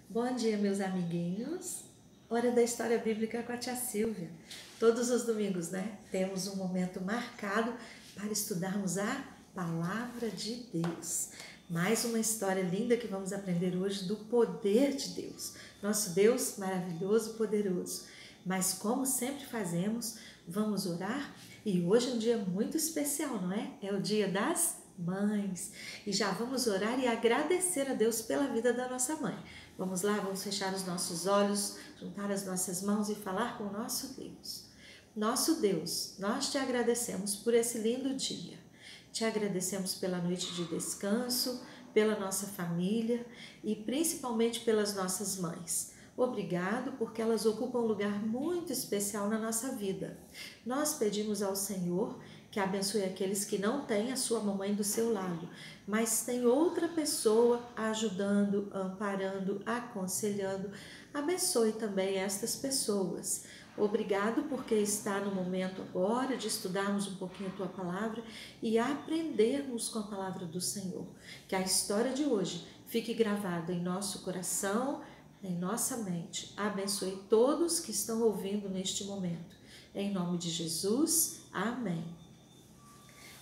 Bom dia, meus amiguinhos. Hora da história bíblica com a tia Silvia. Todos os domingos, né? Temos um momento marcado para estudarmos a palavra de Deus. Mais uma história linda que vamos aprender hoje do poder de Deus. Nosso Deus maravilhoso, poderoso. Mas como sempre fazemos, vamos orar. E hoje é um dia muito especial, não é? É o dia das mães. E já vamos orar e agradecer a Deus pela vida da nossa mãe. Vamos lá, vamos fechar os nossos olhos, juntar as nossas mãos e falar com o nosso Deus. Nosso Deus, nós te agradecemos por esse lindo dia. Te agradecemos pela noite de descanso, pela nossa família e principalmente pelas nossas mães. Obrigado porque elas ocupam um lugar muito especial na nossa vida. Nós pedimos ao Senhor que abençoe aqueles que não têm a sua mamãe do seu lado, mas tem outra pessoa ajudando, amparando, aconselhando. Abençoe também estas pessoas. Obrigado porque está no momento agora de estudarmos um pouquinho a Tua Palavra e aprendermos com a Palavra do Senhor. Que a história de hoje fique gravada em nosso coração, em nossa mente. Abençoe todos que estão ouvindo neste momento. Em nome de Jesus, amém.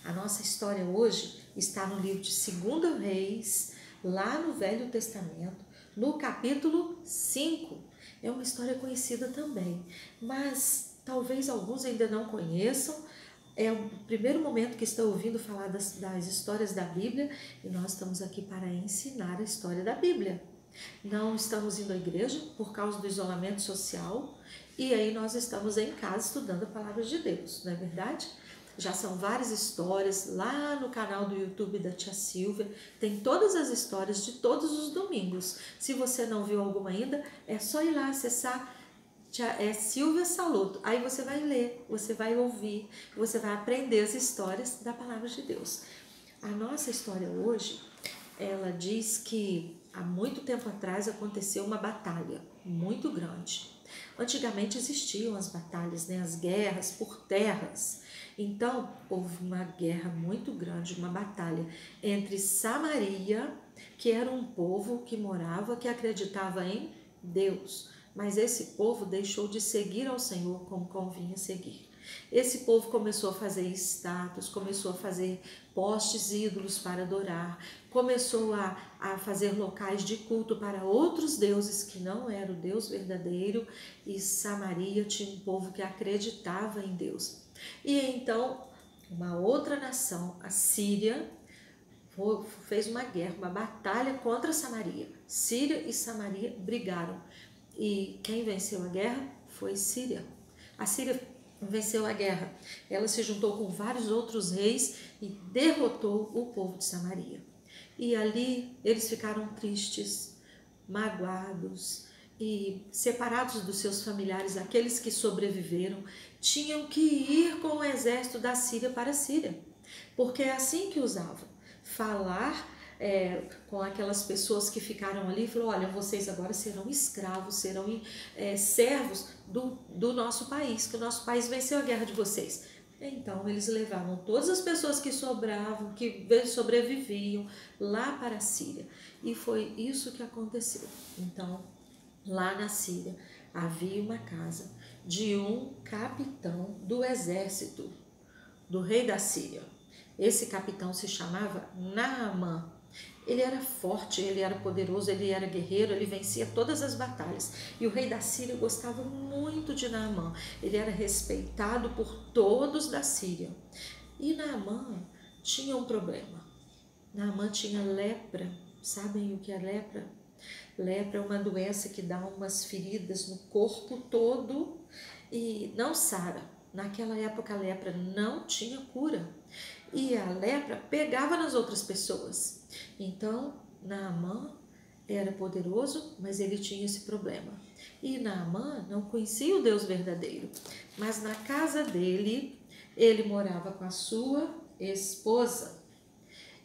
A nossa história hoje está no livro de 2 Reis, lá no Velho Testamento, no capítulo 5. É uma história conhecida também, mas talvez alguns ainda não conheçam. É o primeiro momento que estão ouvindo falar das histórias da Bíblia e nós estamos aqui para ensinar a história da Bíblia. Não estamos indo à igreja por causa do isolamento social e aí nós estamos em casa estudando a palavra de Deus, não é verdade? Já são várias histórias lá no canal do YouTube da tia Silvia, tem todas as histórias de todos os domingos. Se você não viu alguma ainda, é só ir lá acessar Silvia Saloto. Aí você vai ler, você vai ouvir, você vai aprender as histórias da palavra de Deus. A nossa história hoje, ela diz que há muito tempo atrás aconteceu uma batalha muito grande. Antigamente existiam as batalhas, né, as guerras por terras. Então, houve uma guerra muito grande, uma batalha entre Samaria, que era um povo que morava, que acreditava em Deus, mas esse povo deixou de seguir ao Senhor como convinha seguir. Esse povo começou a fazer estátuas, começou a fazer postes ídolos para adorar, começou a fazer locais de culto para outros deuses que não era o Deus verdadeiro, e Samaria tinha um povo que acreditava em Deus. E então, uma outra nação, a Síria, fez uma guerra, uma batalha contra Samaria. Síria e Samaria brigaram. E quem venceu a guerra foi Síria. A Síria venceu a guerra. Ela se juntou com vários outros reis e derrotou o povo de Samaria. E ali eles ficaram tristes, magoados e separados dos seus familiares. Aqueles que sobreviveram tinham que ir com o exército da Síria para a Síria, porque é assim que usavam, falar com aquelas pessoas que ficaram ali, falou: olha, vocês agora serão escravos, serão servos do nosso país, que o nosso país venceu a guerra de vocês. Então eles levavam todas as pessoas que sobravam, que sobreviviam, lá para a Síria. E foi isso que aconteceu. Então, lá na Síria havia uma casa de um capitão do exército do rei da Síria. Esse capitão se chamava Naamã. Ele era forte, ele era poderoso, ele era guerreiro, ele vencia todas as batalhas. E o rei da Síria gostava muito de Naamã. Ele era respeitado por todos da Síria. E Naamã tinha um problema. Naamã tinha lepra. Sabem o que é lepra? Lepra é uma doença que dá umas feridas no corpo todo e não sara. Naquela época a lepra não tinha cura. E a lepra pegava nas outras pessoas. Então, Naamã era poderoso, mas ele tinha esse problema. E Naamã não conhecia o Deus verdadeiro. Mas na casa dele, ele morava com a sua esposa.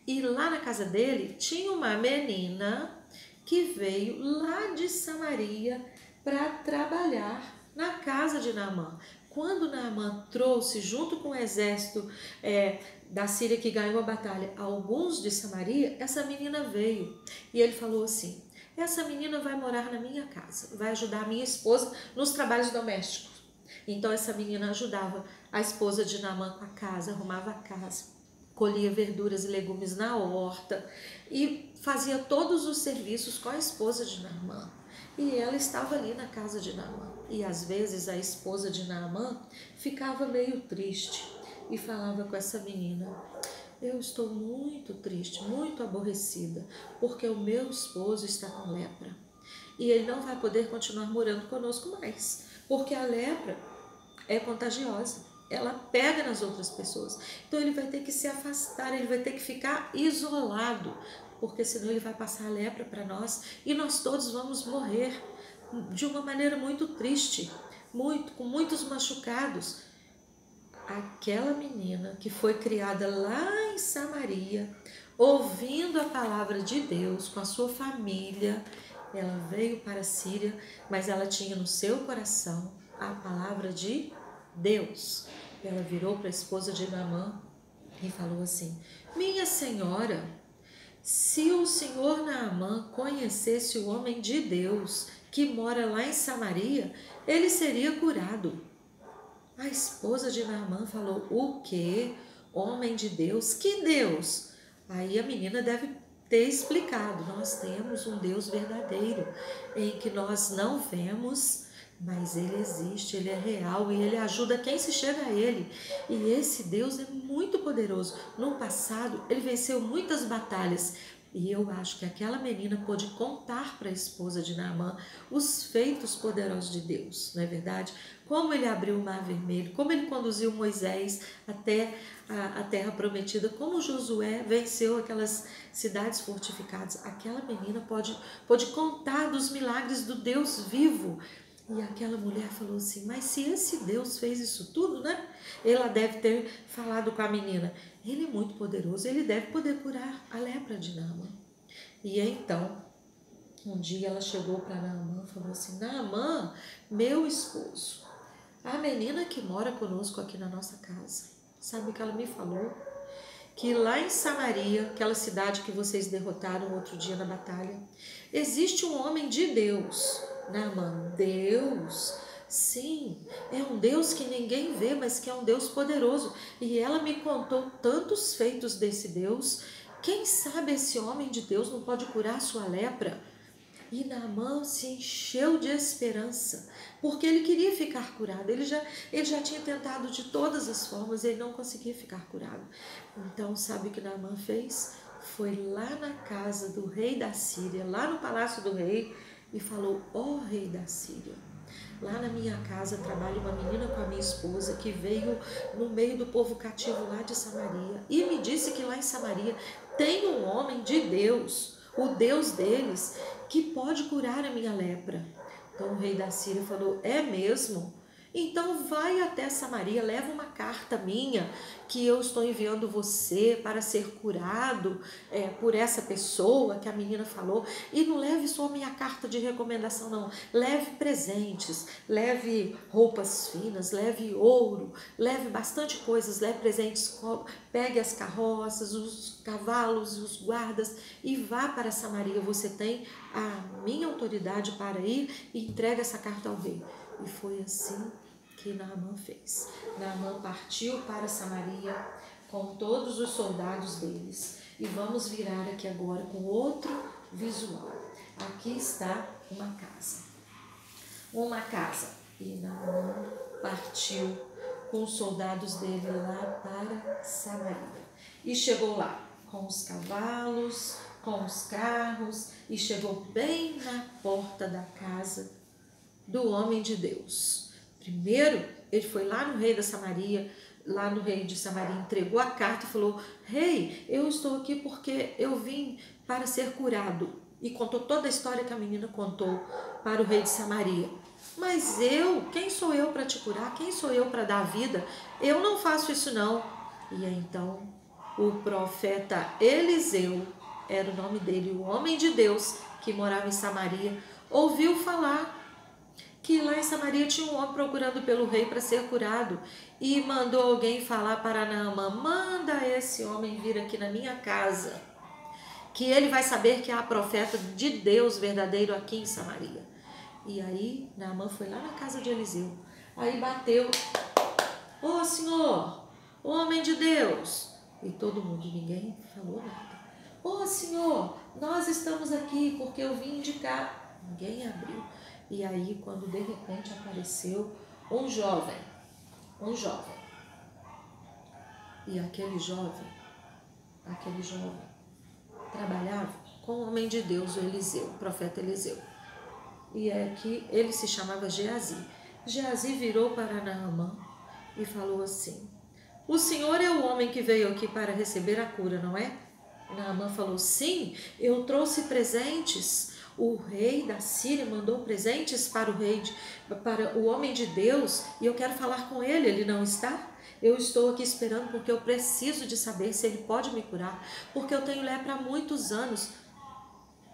E lá na casa dele tinha uma menina que veio lá de Samaria para trabalhar na casa de Naamã. Quando Naamã trouxe, junto com o exército da Síria que ganhou a batalha, alguns de Samaria, essa menina veio. E ele falou assim: essa menina vai morar na minha casa, vai ajudar a minha esposa nos trabalhos domésticos. Então essa menina ajudava a esposa de Naamã com a casa, arrumava a casa, colhia verduras e legumes na horta e fazia todos os serviços com a esposa de Naamã. E ela estava ali na casa de Naamã. E às vezes a esposa de Naamã ficava meio triste e falava com essa menina: eu estou muito triste, muito aborrecida, porque o meu esposo está com lepra. E ele não vai poder continuar morando conosco mais, porque a lepra é contagiosa. Ela pega nas outras pessoas. Então ele vai ter que se afastar, ele vai ter que ficar isolado, porque senão ele vai passar a lepra para nós e nós todos vamos morrer de uma maneira muito triste, com muitos machucados. Aquela menina que foi criada lá em Samaria, ouvindo a palavra de Deus com a sua família, ela veio para a Síria, mas ela tinha no seu coração a palavra de Deus. Ela virou para a esposa de Naamã e falou assim: minha senhora, se o senhor Naamã conhecesse o homem de Deus que mora lá em Samaria, ele seria curado. A esposa de Naamã falou: o quê? Homem de Deus? Que Deus? Aí a menina deve ter explicado: nós temos um Deus verdadeiro, em que nós não vemos, mas ele existe, ele é real e ele ajuda quem se chega a ele. E esse Deus é muito poderoso. No passado, ele venceu muitas batalhas. E eu acho que aquela menina pôde contar para a esposa de Naamã os feitos poderosos de Deus, não é verdade? Como ele abriu o Mar Vermelho, como ele conduziu Moisés até a terra prometida, como Josué venceu aquelas cidades fortificadas. Aquela menina pôde contar dos milagres do Deus vivo. E aquela mulher falou assim: mas se esse Deus fez isso tudo, né? Ela deve ter falado com a menina: ele é muito poderoso, ele deve poder curar a lepra de Naamã. E então, um dia ela chegou para Naamã e falou assim: Naamã, meu esposo, a menina que mora conosco aqui na nossa casa, sabe o que ela me falou? Que lá em Samaria, aquela cidade que vocês derrotaram outro dia na batalha, existe um homem de Deus. Naamã, Deus? Sim, é um Deus que ninguém vê, mas que é um Deus poderoso. E ela me contou tantos feitos desse Deus. Quem sabe esse homem de Deus não pode curar sua lepra? E Naamã se encheu de esperança, porque ele queria ficar curado. Ele já tinha tentado de todas as formas, ele não conseguia ficar curado. Então, sabe o que Naamã fez? Foi lá na casa do rei da Síria, lá no palácio do rei, e falou: ó rei da Síria, lá na minha casa trabalha uma menina com a minha esposa que veio no meio do povo cativo lá de Samaria e me disse que lá em Samaria tem um homem de Deus, o Deus deles, que pode curar a minha lepra. Então o rei da Síria falou: é mesmo? Então vai até Samaria, leva uma carta minha que eu estou enviando você para ser curado por essa pessoa que a menina falou. E não leve só minha carta de recomendação, não. Leve presentes, leve roupas finas, leve ouro, leve bastante coisas, leve presentes, pegue as carroças, os cavalos, os guardas e vá para Samaria. Você tem a minha autoridade para ir e entregue essa carta ao rei. E foi assim que Naamã fez. Naamã partiu para Samaria com todos os soldados deles. E vamos virar aqui agora com outro visual. Aqui está uma casa. Uma casa. E Naamã partiu com os soldados dele lá para Samaria. E chegou lá com os cavalos, com os carros, e chegou bem na porta da casa do homem de Deus. Primeiro, ele foi lá no rei da Samaria, lá no rei de Samaria, entregou a carta e falou: rei, eu estou aqui porque eu vim para ser curado. E contou toda a história que a menina contou para o rei de Samaria. Mas quem sou eu para te curar? Quem sou eu para dar vida? Eu não faço isso não. E então o profeta Eliseu, era o nome dele, o homem de Deus que morava em Samaria, ouviu falar que lá em Samaria tinha um homem procurando pelo rei para ser curado e mandou alguém falar para Naamã: manda esse homem vir aqui na minha casa. que ele vai saber que há profeta de Deus verdadeiro aqui em Samaria. E aí Naamã foi lá na casa de Eliseu. Aí bateu: ô Senhor, homem de Deus. E todo mundo, ninguém falou nada. Ô Senhor, nós estamos aqui porque eu vim indicar. Ninguém abriu. E aí, quando de repente apareceu um jovem. E aquele jovem trabalhava com o homem de Deus, o Eliseu, o profeta Eliseu. E é que ele se chamava Geazi. Geazi virou para Naamã e falou assim: o senhor é o homem que veio aqui para receber a cura, não é? Naamã falou: sim, eu trouxe presentes. O rei da Síria mandou presentes para para o homem de Deus, e eu quero falar com ele. Ele não está? Eu estou aqui esperando porque eu preciso de saber se ele pode me curar, porque eu tenho lepra há muitos anos.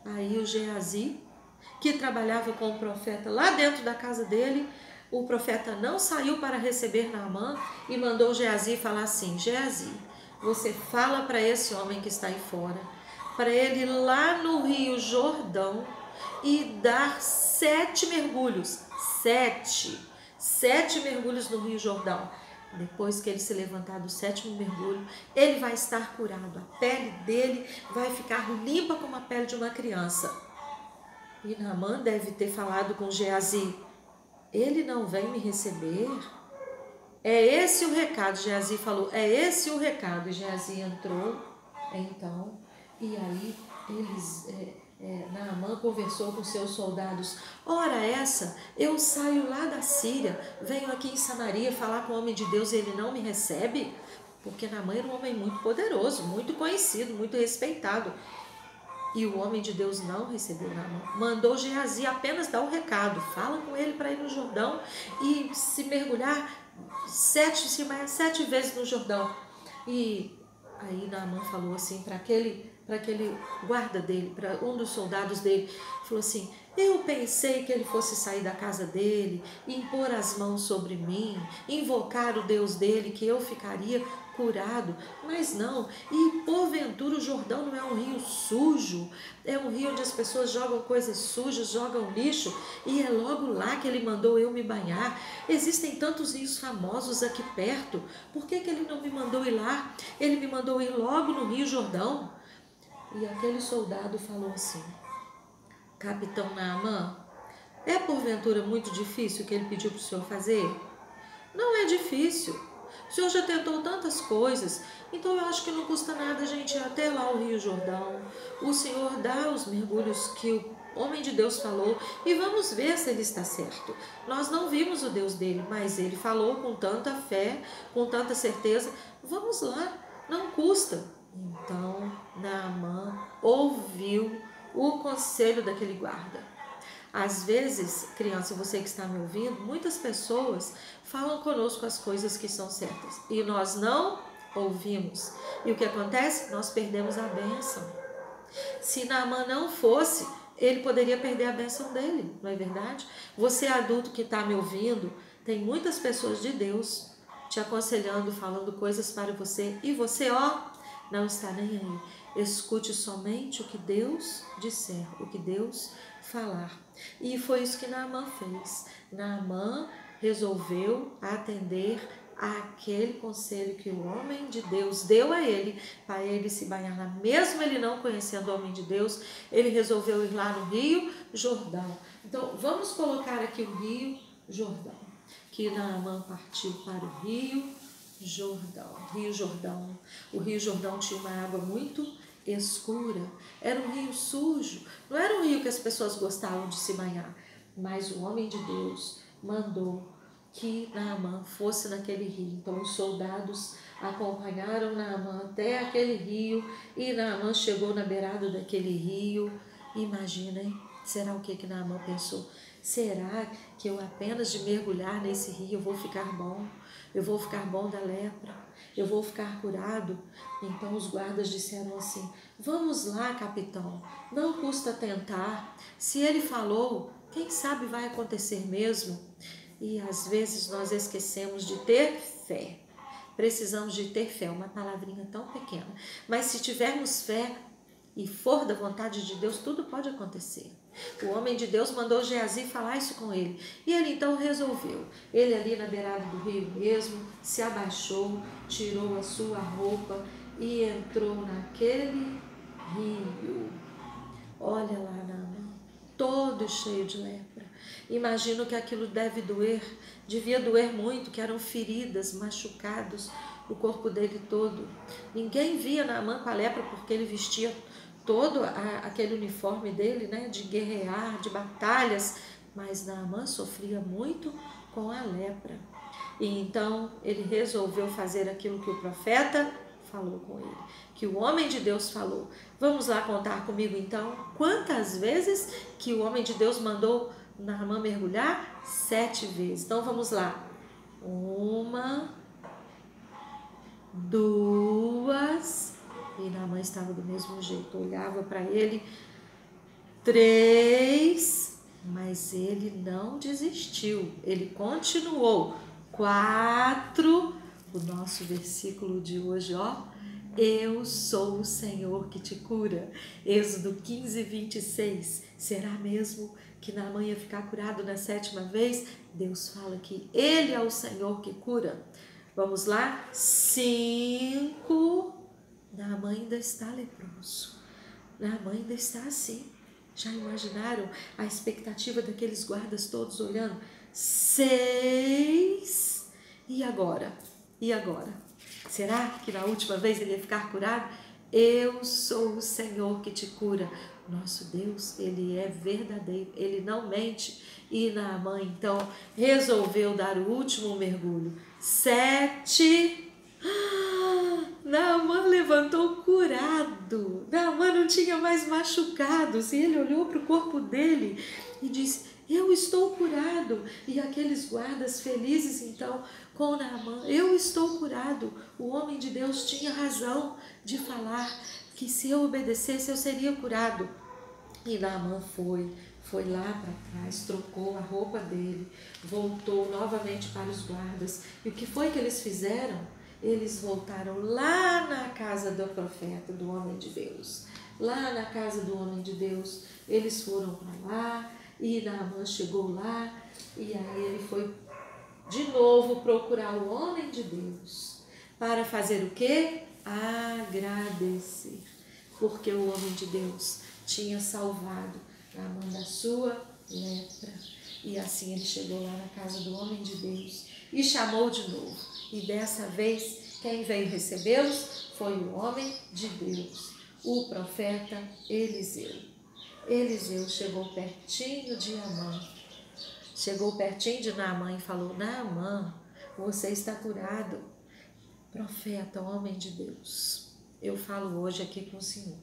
Aí o Geazi, que trabalhava com o profeta lá dentro da casa dele, o profeta não saiu para receber Naamã e mandou Geazi falar assim: Geazi, você fala para esse homem que está aí fora, para ele ir lá no Rio Jordão e dar 7 mergulhos. 7 mergulhos no Rio Jordão. Depois que ele se levantar do 7º mergulho, ele vai estar curado. A pele dele vai ficar limpa como a pele de uma criança. E Naamã deve ter falado com Geazi: ele não vem me receber? É esse o recado. Geazi falou: é esse o recado. E Geazi entrou, então, e aí Naamã conversou com seus soldados: ora essa, eu saio lá da Síria, venho aqui em Samaria falar com o homem de Deus e ele não me recebe? Porque Naamã era um homem muito poderoso, muito conhecido, muito respeitado. E o homem de Deus não recebeu Naamã. Mandou Geazi apenas dar o recado: fala com ele para ir no Jordão e se mergulhar 7 vezes no Jordão. E aí Naamã falou assim para aquele guarda dele, para um dos soldados dele, falou assim: eu pensei que ele fosse sair da casa dele, impor as mãos sobre mim, invocar o Deus dele, que eu ficaria curado, mas não. E porventura o Jordão não é um rio sujo, é um rio onde as pessoas jogam coisas sujas, jogam lixo, e é logo lá que ele mandou eu me banhar. Existem tantos rios famosos aqui perto, por que ele não me mandou ir lá? Ele me mandou ir logo no Rio Jordão. E aquele soldado falou assim: capitão Naamã, é porventura muito difícil o que ele pediu para o senhor fazer? Não é difícil. O senhor já tentou tantas coisas, então eu acho que não custa nada a gente ir até lá o Rio Jordão. O senhor dá os mergulhos que o homem de Deus falou e vamos ver se ele está certo. Nós não vimos o Deus dele, mas ele falou com tanta fé, com tanta certeza. Vamos lá, não custa. Então Naamã ouviu o conselho daquele guarda. Às vezes, criança, você que está me ouvindo, muitas pessoas falam conosco as coisas que são certas e nós não ouvimos. E o que acontece? Nós perdemos a bênção. Se Naamã não fosse, ele poderia perder a bênção dele, não é verdade? Você adulto que está me ouvindo, tem muitas pessoas de Deus te aconselhando, falando coisas para você e você, não está nem aí. Escute somente o que Deus disser, o que Deus falar. E foi isso que Naamã fez. Naamã resolveu atender àquele conselho que o homem de Deus deu a ele, para ele se banhar lá. Mesmo ele não conhecendo o homem de Deus, ele resolveu ir lá no Rio Jordão. Então, vamos colocar aqui o Rio Jordão. Que Naamã partiu para o Rio Jordão. Rio Jordão. O Rio Jordão tinha uma água muito escura, era um rio sujo, não era um rio que as pessoas gostavam de se banhar, mas o homem de Deus mandou que Naamã fosse naquele rio. Então os soldados acompanharam Naamã até aquele rio e Naamã chegou na beirada daquele rio. Imaginem, será o que Naamã pensou? Será que eu apenas de mergulhar nesse rio eu vou ficar bom? Eu vou ficar bom da lepra? Eu vou ficar curado? Então os guardas disseram assim: vamos lá, capitão, não custa tentar. Se ele falou, quem sabe vai acontecer mesmo. E às vezes nós esquecemos de ter fé. Precisamos de ter fé, uma palavrinha tão pequena. Mas se tivermos fé, e for da vontade de Deus, tudo pode acontecer. O homem de Deus mandou Geazi falar isso com ele. E ele então resolveu. Ele ali na beirada do rio mesmo, se abaixou, tirou a sua roupa e entrou naquele rio. Olha lá, Naamã, todo cheio de lepra. Imagino que aquilo devia doer muito, que eram feridas, machucados, o corpo dele todo. Ninguém via Naamã com a lepra porque ele vestia todo aquele uniforme dele, né, de guerrear, de batalhas, mas Naamã sofria muito com a lepra. E então ele resolveu fazer aquilo que o profeta falou com ele, que o homem de Deus falou. Vamos lá contar comigo então quantas vezes que o homem de Deus mandou Naamã mergulhar? 7 vezes. Então vamos lá. 1, 2, e Naamã estava do mesmo jeito, olhava para ele. 3, mas ele não desistiu, ele continuou. 4, o nosso versículo de hoje, ó. Eu sou o Senhor que te cura. Êxodo 15, 26. Será mesmo que Naamã ia ficar curado na 7ª vez? Deus fala que ele é o Senhor que cura. Vamos lá? 5. Naamã ainda está leproso. Naamã ainda está assim. Já imaginaram a expectativa daqueles guardas todos olhando? 6. E agora? E agora? Será que na última vez ele ia ficar curado? Eu sou o Senhor que te cura. Nosso Deus, ele é verdadeiro, ele não mente. E Naamã então resolveu dar o último mergulho. 7. Naamã levantou curado. Naamã não tinha mais machucados. E ele olhou para o corpo dele e disse: eu estou curado. E aqueles guardas felizes então com Naamã: eu estou curado. O homem de Deus tinha razão de falar que se eu obedecesse eu seria curado. E Naamã foi lá para trás, trocou a roupa dele, voltou novamente para os guardas. E o que foi que eles fizeram? Eles voltaram lá na casa do profeta, do homem de Deus. Lá na casa do homem de Deus, eles foram para lá e Naamã chegou lá e aí ele foi de novo procurar o homem de Deus para fazer o quê? Agradecer, porque o homem de Deus tinha salvado Naamã da sua lepra. E assim ele chegou lá na casa do homem de Deus e chamou de novo. E dessa vez, quem veio recebê-los foi o homem de Deus, o profeta Eliseu. Eliseu chegou pertinho de Naamã. Chegou pertinho de Naamã e falou: Naamã, você está curado. Profeta, homem de Deus, eu falo hoje aqui com o Senhor.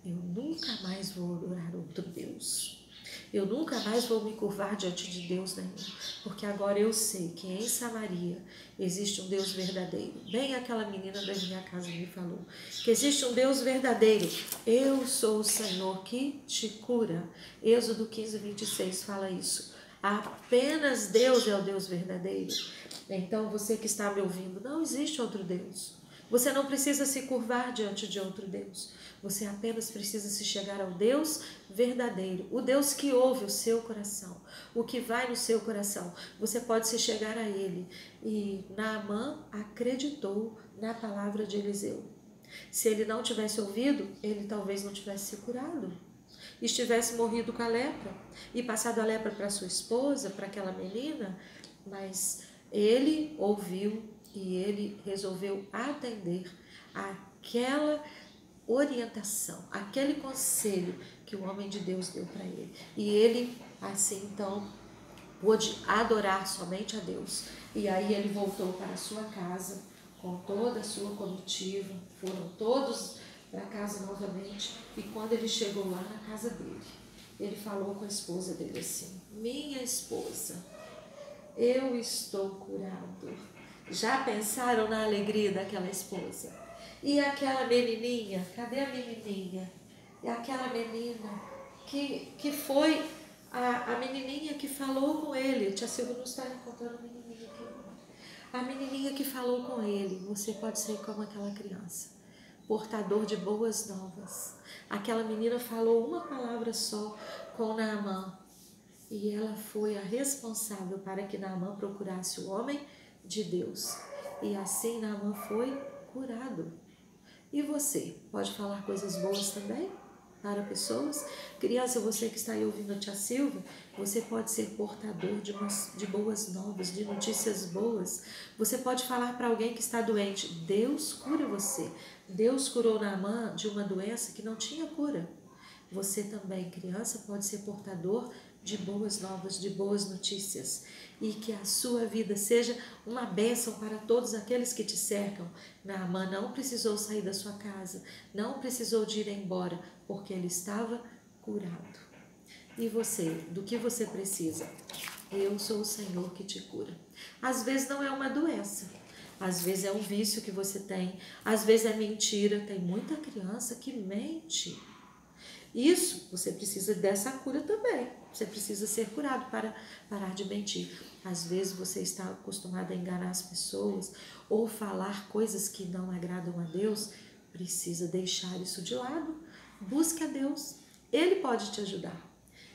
Eu nunca mais vou adorar outro Deus. Eu nunca mais vou me curvar diante de Deus nenhum, porque agora eu sei que em Samaria existe um Deus verdadeiro. Bem aquela menina da minha casa me falou, que existe um Deus verdadeiro. Eu sou o Senhor que te cura. Êxodo 15, 26 fala isso. Apenas Deus é o Deus verdadeiro. Então você que está me ouvindo, não existe outro Deus. Você não precisa se curvar diante de outro Deus. Você apenas precisa se chegar ao Deus verdadeiro, o Deus que ouve o seu coração, o que vai no seu coração. Você pode se chegar a ele. E Naamã acreditou na palavra de Eliseu. Se ele não tivesse ouvido, ele talvez não tivesse se curado. Estivesse morrido com a lepra e passado a lepra para sua esposa, para aquela menina, mas ele ouviu e ele resolveu atender aquela orientação, aquele conselho que o homem de Deus deu para ele. E ele, assim então, pôde adorar somente a Deus. E aí ele voltou para a sua casa com toda a sua comitiva, foram todos para casa novamente. E quando ele chegou lá na casa dele, ele falou com a esposa dele assim: minha esposa, eu estou curado. Já pensaram na alegria daquela esposa? E aquela menininha, cadê a menininha? E aquela menina que foi a menininha que falou com ele. Tia Silvia não está encontrando a menininha aqui. A menininha que falou com ele. Você pode ser como aquela criança. portador de boas novas. Aquela menina falou uma palavra só com Naamã e ela foi a responsável para que Naamã procurasse o homem de Deus. E assim Naamã foi curado. E você, pode falar coisas boas também para pessoas? Criança, você que está aí ouvindo a tia Silvia, você pode ser portador de boas novas, de notícias boas. Você pode falar para alguém que está doente, Deus cura você. Deus curou Naamã de uma doença que não tinha cura. Você também, criança, pode ser portador de boas novas, de boas notícias. E que a sua vida seja uma bênção para todos aqueles que te cercam. Naamã não precisou sair da sua casa, não precisou de ir embora, porque ele estava curado. E você, do que você precisa? Eu sou o Senhor que te cura. Às vezes não é uma doença, às vezes é um vício que você tem, às vezes é mentira. Tem muita criança que mente. Isso, você precisa dessa cura também. Você precisa ser curado para parar de mentir. Às vezes você está acostumado a enganar as pessoas ou falar coisas que não agradam a Deus. Precisa deixar isso de lado. Busque a Deus. Ele pode te ajudar.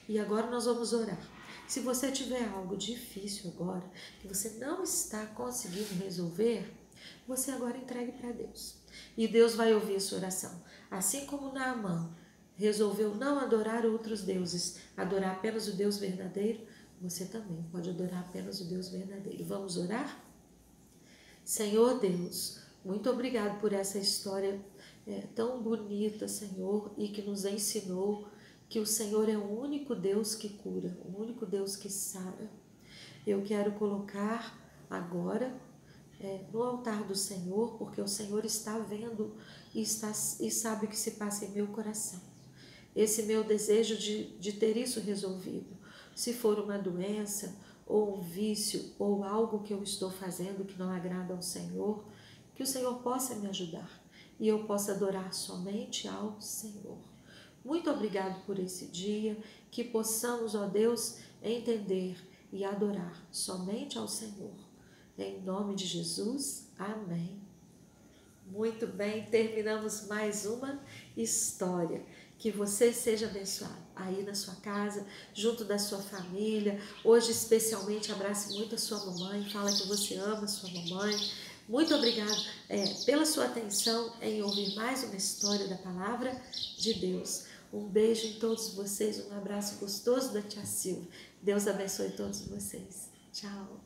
E agora nós vamos orar. Se você tiver algo difícil agora, que você não está conseguindo resolver, você agora entregue para Deus. E Deus vai ouvir a sua oração. Assim como Naamã resolveu não adorar outros deuses, adorar apenas o Deus verdadeiro, você também pode adorar apenas o Deus verdadeiro. Vamos orar? Senhor Deus, muito obrigado por essa história tão bonita, Senhor, e que nos ensinou que o Senhor é o único Deus que cura, o único Deus que sara. Eu quero colocar agora no altar do Senhor, porque o Senhor está vendo e sabe o que se passa em meu coração. Esse meu desejo de ter isso resolvido. Se for uma doença, ou um vício, ou algo que eu estou fazendo que não agrada ao Senhor, que o Senhor possa me ajudar e eu possa adorar somente ao Senhor. Muito obrigado por esse dia, que possamos, ó Deus, entender e adorar somente ao Senhor. Em nome de Jesus, amém. Muito bem, terminamos mais uma história. Que você seja abençoado aí na sua casa, junto da sua família. Hoje, especialmente, abrace muito a sua mamãe, fala que você ama a sua mamãe. Muito obrigado pela sua atenção em ouvir mais uma história da Palavra de Deus. Um beijo em todos vocês, um abraço gostoso da tia Silvia. Deus abençoe todos vocês. Tchau.